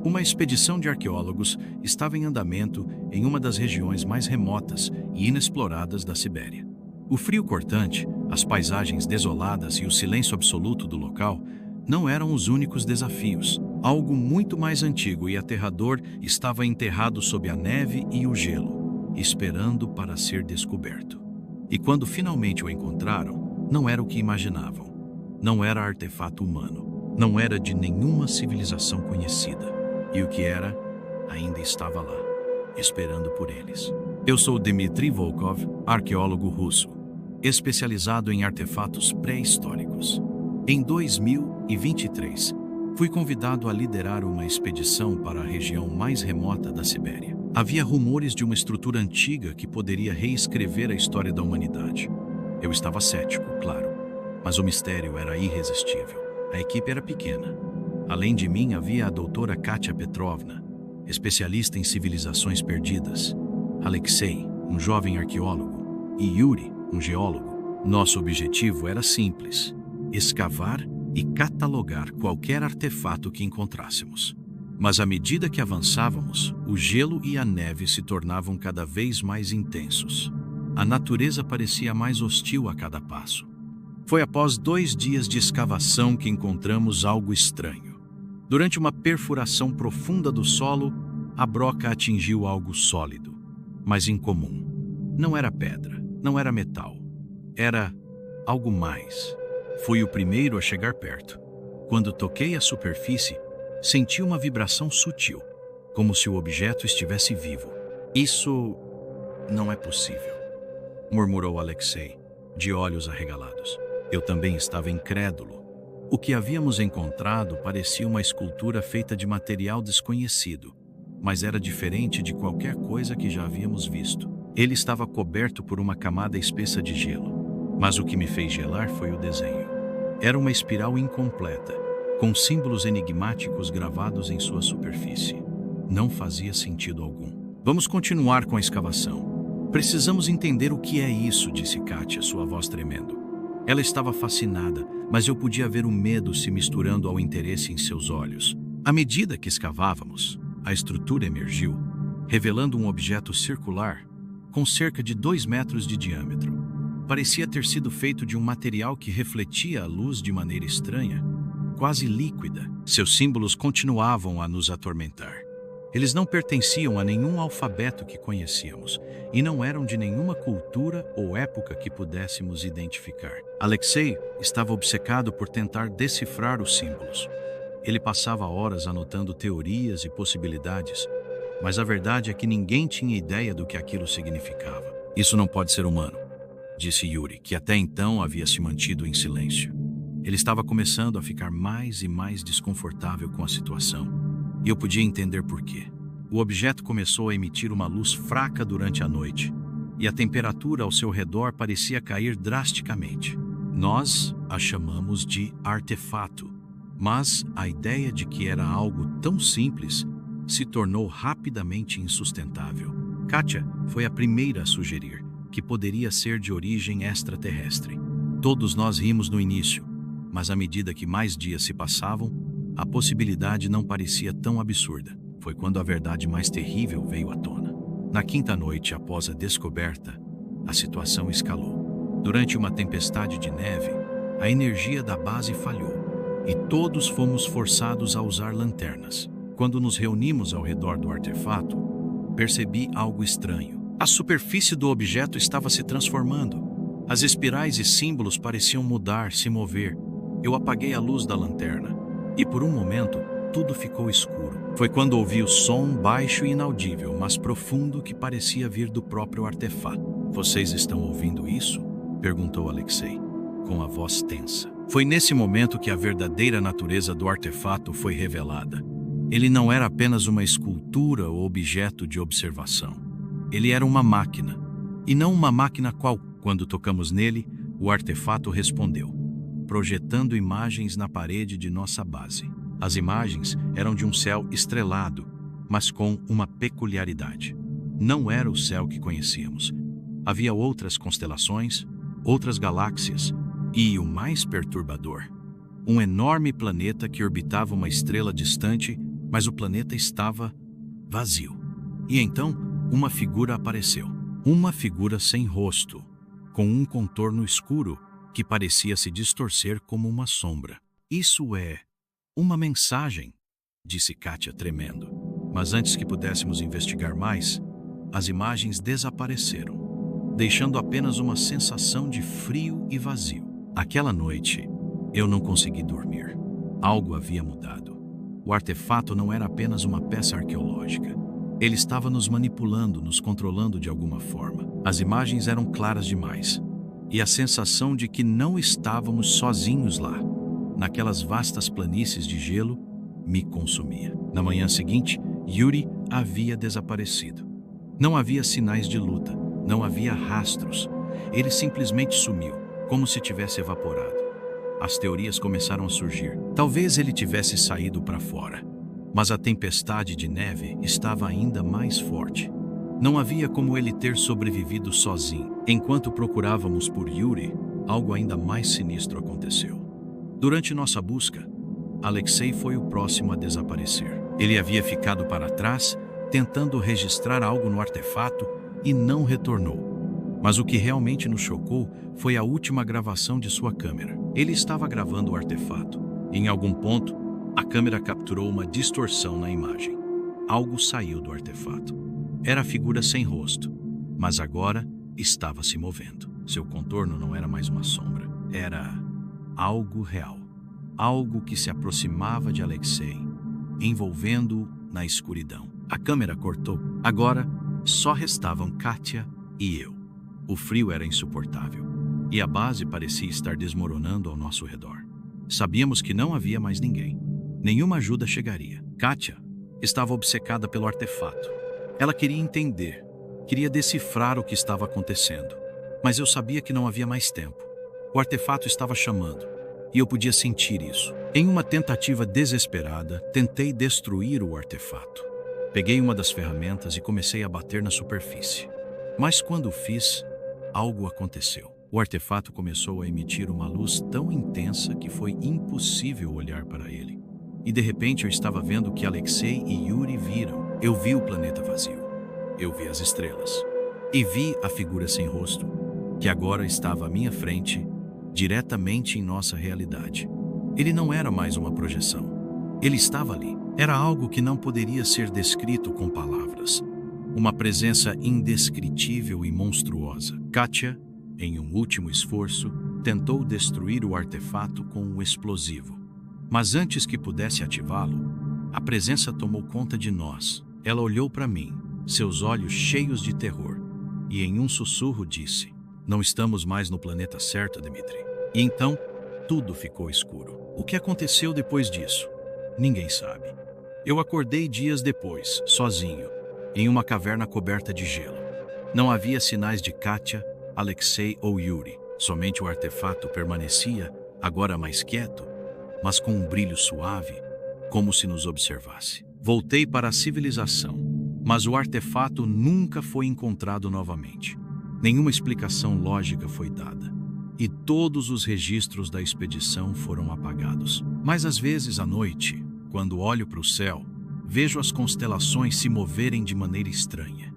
Uma expedição de arqueólogos estava em andamento em uma das regiões mais remotas e inexploradas da Sibéria. O frio cortante, as paisagens desoladas e o silêncio absoluto do local não eram os únicos desafios. Algo muito mais antigo e aterrador estava enterrado sob a neve e o gelo, esperando para ser descoberto. E quando finalmente o encontraram, não era o que imaginavam. Não era artefato humano. Não era de nenhuma civilização conhecida. E o que era, ainda estava lá, esperando por eles. Eu sou Dmitry Volkov, arqueólogo russo, especializado em artefatos pré-históricos. Em 2023, fui convidado a liderar uma expedição para a região mais remota da Sibéria. Havia rumores de uma estrutura antiga que poderia reescrever a história da humanidade. Eu estava cético, claro, mas o mistério era irresistível. A equipe era pequena. Além de mim, havia a doutora Katia Petrovna, especialista em civilizações perdidas, Alexei, um jovem arqueólogo, e Yuri, um geólogo. Nosso objetivo era simples: escavar e catalogar qualquer artefato que encontrássemos. Mas à medida que avançávamos, o gelo e a neve se tornavam cada vez mais intensos. A natureza parecia mais hostil a cada passo. Foi após 2 dias de escavação que encontramos algo estranho. Durante uma perfuração profunda do solo, a broca atingiu algo sólido, mas incomum. Não era pedra, não era metal. Era algo mais. Fui o primeiro a chegar perto. Quando toquei a superfície, senti uma vibração sutil, como se o objeto estivesse vivo. Isso não é possível, murmurou Alexei, de olhos arregalados. Eu também estava incrédulo. O que havíamos encontrado parecia uma escultura feita de material desconhecido, mas era diferente de qualquer coisa que já havíamos visto. Ele estava coberto por uma camada espessa de gelo, mas o que me fez gelar foi o desenho. Era uma espiral incompleta, com símbolos enigmáticos gravados em sua superfície. Não fazia sentido algum. Vamos continuar com a escavação. Precisamos entender o que é isso, disse Katia, sua voz tremendo. Ela estava fascinada, mas eu podia ver o medo se misturando ao interesse em seus olhos. À medida que escavávamos, a estrutura emergiu, revelando um objeto circular com cerca de 2 metros de diâmetro. Parecia ter sido feito de um material que refletia a luz de maneira estranha, quase líquida. Seus símbolos continuavam a nos atormentar. Eles não pertenciam a nenhum alfabeto que conhecíamos e não eram de nenhuma cultura ou época que pudéssemos identificar. Alexei estava obcecado por tentar decifrar os símbolos. Ele passava horas anotando teorias e possibilidades, mas a verdade é que ninguém tinha ideia do que aquilo significava. Isso não pode ser humano, disse Yuri, que até então havia se mantido em silêncio. Ele estava começando a ficar mais e mais desconfortável com a situação. E eu podia entender por quê. O objeto começou a emitir uma luz fraca durante a noite, e a temperatura ao seu redor parecia cair drasticamente. Nós a chamamos de artefato, mas a ideia de que era algo tão simples se tornou rapidamente insustentável. Katia foi a primeira a sugerir que poderia ser de origem extraterrestre. Todos nós rimos no início, mas à medida que mais dias se passavam, a possibilidade não parecia tão absurda. Foi quando a verdade mais terrível veio à tona. Na 5ª noite após a descoberta, a situação escalou. Durante uma tempestade de neve, a energia da base falhou e todos fomos forçados a usar lanternas. Quando nos reunimos ao redor do artefato, percebi algo estranho. A superfície do objeto estava se transformando. As espirais e símbolos pareciam mudar, se mover. Eu apaguei a luz da lanterna. E por um momento, tudo ficou escuro. Foi quando ouvi o som baixo e inaudível, mas profundo, que parecia vir do próprio artefato. Vocês estão ouvindo isso? Perguntou Alexei, com a voz tensa. Foi nesse momento que a verdadeira natureza do artefato foi revelada. Ele não era apenas uma escultura ou objeto de observação. Ele era uma máquina, e não uma máquina qual. Quando tocamos nele, o artefato respondeu, projetando imagens na parede de nossa base. As imagens eram de um céu estrelado, mas com uma peculiaridade. Não era o céu que conhecíamos. Havia outras constelações, outras galáxias e, o mais perturbador, um enorme planeta que orbitava uma estrela distante mas o planeta estava vazio. E então, uma figura apareceu. Uma figura sem rosto, com um contorno escuro que parecia se distorcer como uma sombra. Isso é uma mensagem, disse Katia tremendo. Mas antes que pudéssemos investigar mais, as imagens desapareceram, deixando apenas uma sensação de frio e vazio. Aquela noite, eu não consegui dormir. Algo havia mudado. O artefato não era apenas uma peça arqueológica. Ele estava nos manipulando, nos controlando de alguma forma. As imagens eram claras demais. E a sensação de que não estávamos sozinhos lá, naquelas vastas planícies de gelo, me consumia. Na manhã seguinte, Yuri havia desaparecido. Não havia sinais de luta, não havia rastros. Ele simplesmente sumiu, como se tivesse evaporado. As teorias começaram a surgir. Talvez ele tivesse saído para fora. Mas a tempestade de neve estava ainda mais forte. Não havia como ele ter sobrevivido sozinho. Enquanto procurávamos por Yuri, algo ainda mais sinistro aconteceu. Durante nossa busca, Alexei foi o próximo a desaparecer. Ele havia ficado para trás, tentando registrar algo no artefato e não retornou. Mas o que realmente nos chocou foi a última gravação de sua câmera. Ele estava gravando o artefato. E em algum ponto, a câmera capturou uma distorção na imagem. Algo saiu do artefato. Era a figura sem rosto, mas agora estava se movendo. Seu contorno não era mais uma sombra. Era algo real. Algo que se aproximava de Alexei, envolvendo-o na escuridão. A câmera cortou. Agora, só restavam Katia e eu. O frio era insuportável, e a base parecia estar desmoronando ao nosso redor. Sabíamos que não havia mais ninguém. Nenhuma ajuda chegaria. Katia estava obcecada pelo artefato. Ela queria entender, queria decifrar o que estava acontecendo. Mas eu sabia que não havia mais tempo. O artefato estava chamando, e eu podia sentir isso. Em uma tentativa desesperada, tentei destruir o artefato. Peguei uma das ferramentas e comecei a bater na superfície. Mas quando o fiz, algo aconteceu. O artefato começou a emitir uma luz tão intensa que foi impossível olhar para ele. E de repente eu estava vendo o que Alexei e Yuri viram. Eu vi o planeta vazio. Eu vi as estrelas. E vi a figura sem rosto, que agora estava à minha frente, diretamente em nossa realidade. Ele não era mais uma projeção. Ele estava ali. Era algo que não poderia ser descrito com palavras. Uma presença indescritível e monstruosa. Katia, em um último esforço, tentou destruir o artefato com um explosivo. Mas antes que pudesse ativá-lo, a presença tomou conta de nós. Ela olhou para mim, seus olhos cheios de terror, e em um sussurro disse: "Não estamos mais no planeta certo, Dmitri." E então, tudo ficou escuro. O que aconteceu depois disso? Ninguém sabe. Eu acordei dias depois, sozinho, em uma caverna coberta de gelo. Não havia sinais de Katia, Alexei ou Yuri. Somente o artefato permanecia, agora mais quieto, mas com um brilho suave, como se nos observasse. Voltei para a civilização, mas o artefato nunca foi encontrado novamente. Nenhuma explicação lógica foi dada, e todos os registros da expedição foram apagados. Mas às vezes à noite, quando olho para o céu, vejo as constelações se moverem de maneira estranha.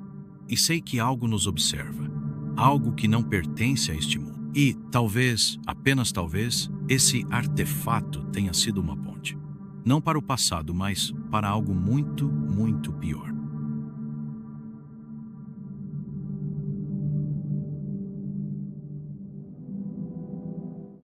E sei que algo nos observa, algo que não pertence a este mundo. E, talvez, apenas talvez, esse artefato tenha sido uma ponte. Não para o passado, mas para algo muito, muito pior.